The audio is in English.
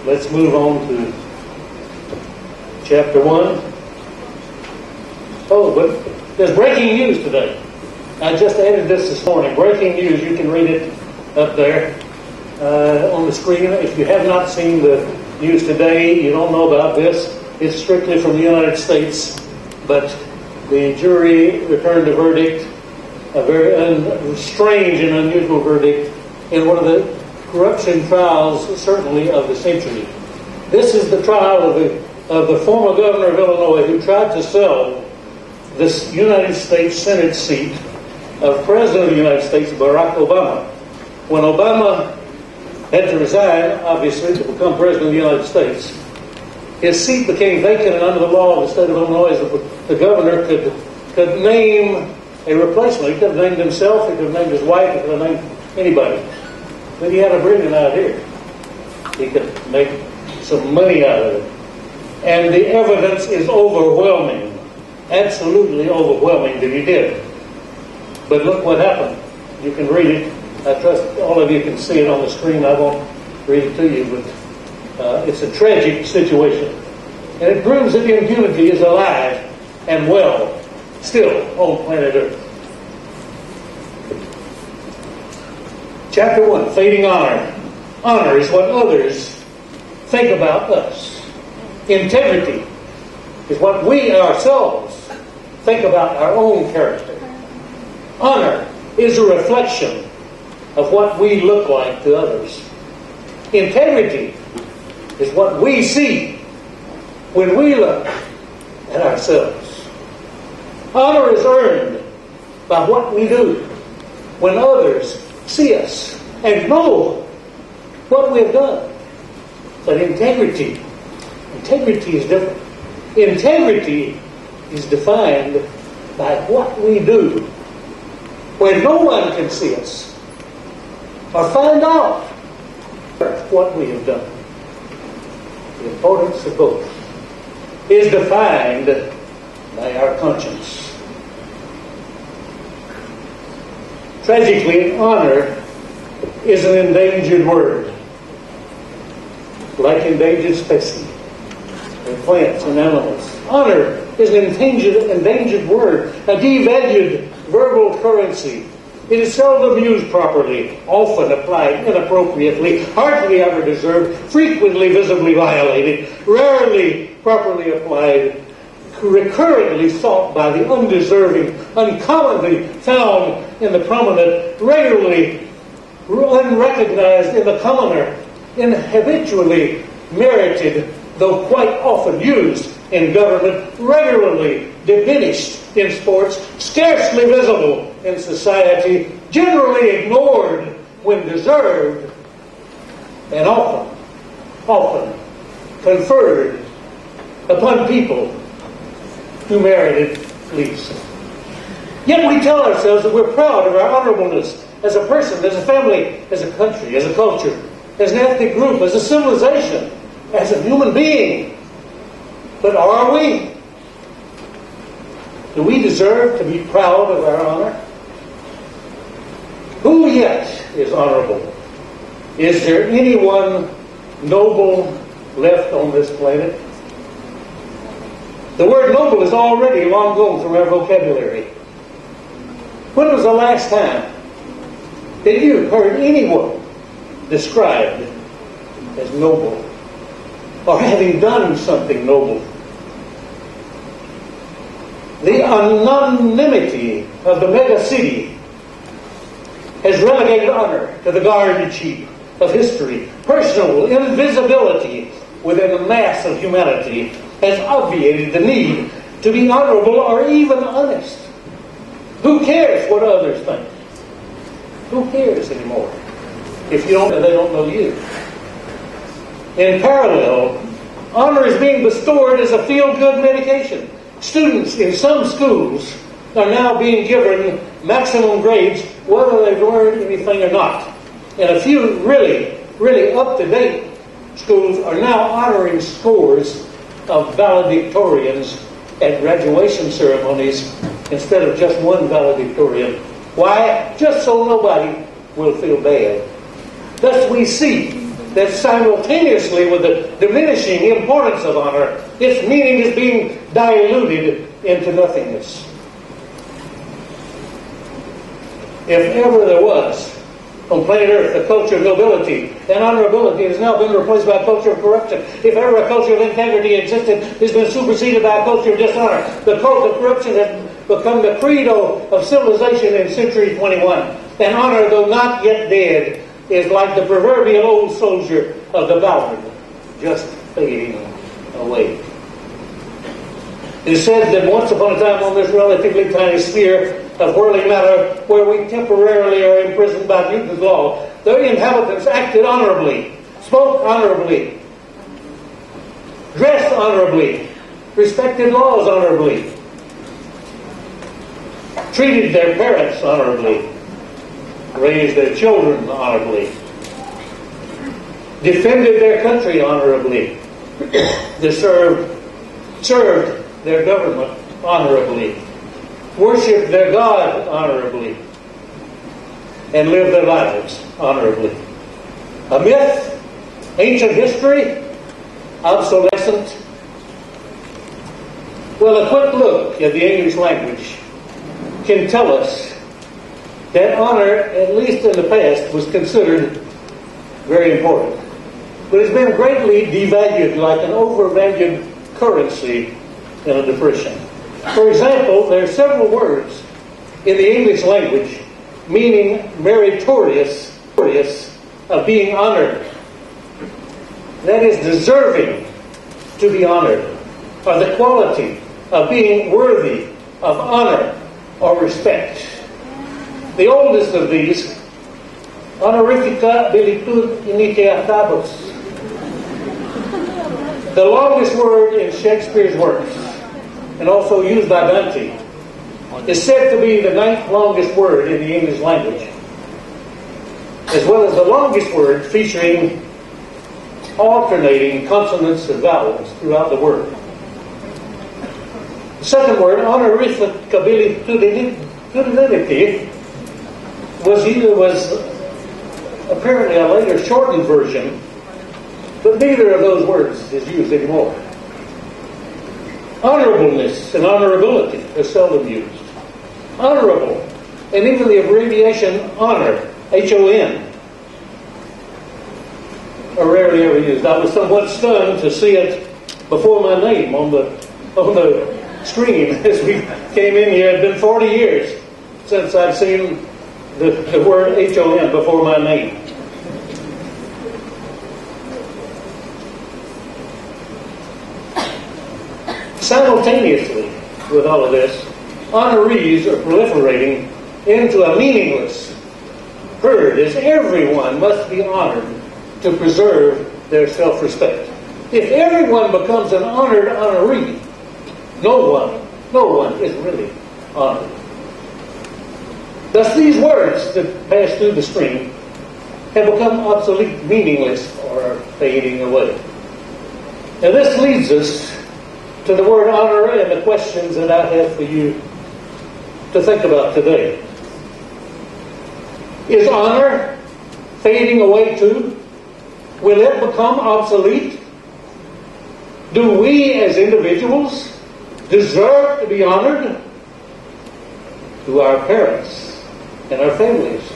let's move on to chapter 1. Oh, but there's breaking news today. I just added this morning. Breaking news, you can read it up there on the screen. If you have not seen the news today, you don't know about this. It's strictly from the United States, but the jury returned a verdict, a very strange and unusual verdict, in one of the corruption trials, certainly of the century. This is the trial of the former governor of Illinois who tried to sell this United States Senate seat of President of the United States, Barack Obama. When Obama had to resign, obviously, to become President of the United States, his seat became vacant, and under the law of the state of Illinois, the governor could name a replacement. He could have named himself, he could have named his wife, he could have named anybody. But he had a brilliant idea. He could make some money out of it. And the evidence is overwhelming. Absolutely overwhelming that he did. But look what happened. You can read it. I trust all of you can see it on the screen. I won't read it to you, but it's a tragic situation. And it proves that impunity is alive and well still on planet Earth. Chapter 1, Fading Honor. Honor is what others think about us. Integrity is what we ourselves think about our own character. Honor is a reflection of what we look like to others. Integrity is what we see when we look at ourselves. Honor is earned by what we do when others see us and know what we have done. But integrity is different. Integrity is defined by what we do when no one can see us or find out what we have done. The importance of both is defined by our conscience. Tragically, honor is an endangered word, like endangered species, and plants and animals. Honor is an endangered word, a devalued verbal currency. It is seldom used properly, often applied inappropriately, hardly ever deserved, frequently visibly violated, rarely properly applied, recurrently sought by the undeserving, uncommonly found in the prominent, regularly unrecognized in the commoner, and habitually merited, though quite often used in government, regularly diminished in sports, scarcely visible in society, generally ignored when deserved, and often conferred upon people who merited least. Yet we tell ourselves that we're proud of our honorableness as a person, as a family, as a country, as a culture, as an ethnic group, as a civilization, as a human being. But are we? Do we deserve to be proud of our honor? Who yet is honorable? Is there anyone noble left on this planet? The word noble is already long gone from our vocabulary. When was the last time that you heard anyone described as noble or having done something noble? The anonymity of the mega city has relegated honor to the garbage heap of history. Personal invisibility within the mass of humanity has obviated the need to be honorable or even honest. Who cares what others think? Who cares anymore? If you don't know, they don't know you. In parallel, honor is being bestowed as a feel-good medication. Students in some schools are now being given maximum grades whether they've learned anything or not. And a few really up-to-date schools are now honoring scores of valedictorians at graduation ceremonies instead of just one valedictorian. Why? Just so nobody will feel bad. Thus we see that simultaneously with the diminishing importance of honor, its meaning is being diluted into nothingness. If ever there was on planet Earth a culture of nobility and honorability, has now been replaced by a culture of corruption. If ever a culture of integrity existed, it's been superseded by a culture of dishonor. The cult of corruption has become the credo of civilization in century 21. And honor, though not yet dead, is like the proverbial old soldier of the ballad, just fading away. It is said that once upon a time on this relatively tiny sphere of whirling matter, where we temporarily are imprisoned by Newton's law, the inhabitants acted honorably, spoke honorably, dressed honorably, respected laws honorably, treated their parents honorably, raised their children honorably, defended their country honorably, served their government honorably, worshiped their God honorably, and lived their lives honorably. A myth, ancient history, obsolescent. Well, a quick look at the English language can tell us that honor, at least in the past, was considered very important. But it's been greatly devalued like an overvalued currency in a depression. For example, there are several words in the English language meaning meritorious of being honored. That is, deserving to be honored, or the quality of being worthy of honor or respect. The oldest of these, honorifica bilitud initiatabus, the longest word in Shakespeare's works, and also used by Dante, is said to be the 9th longest word in the English language, as well as the longest word featuring alternating consonants and vowels throughout the word. The second word, honorificability, was apparently a later shortened version, but neither of those words is used anymore. Honorableness and honorability are seldom used. Honorable, and even the abbreviation honor, H-O-N, are rarely ever used. I was somewhat stunned to see it before my name on the screen as we came in here. It had been 40 years since I've seen the word H-O-N before my name. Simultaneously with all of this, honorees are proliferating into a meaningless herd, as everyone must be honored to preserve their self-respect. If everyone becomes an honored honoree, no one is really honored. Thus, these words that pass through the stream have become obsolete, meaningless, or fading away. And this leads us to the word honor and the questions that I have for you to think about today. Is honor fading away too? Will it become obsolete? Do we as individuals deserve to be honored? Do our parents and our families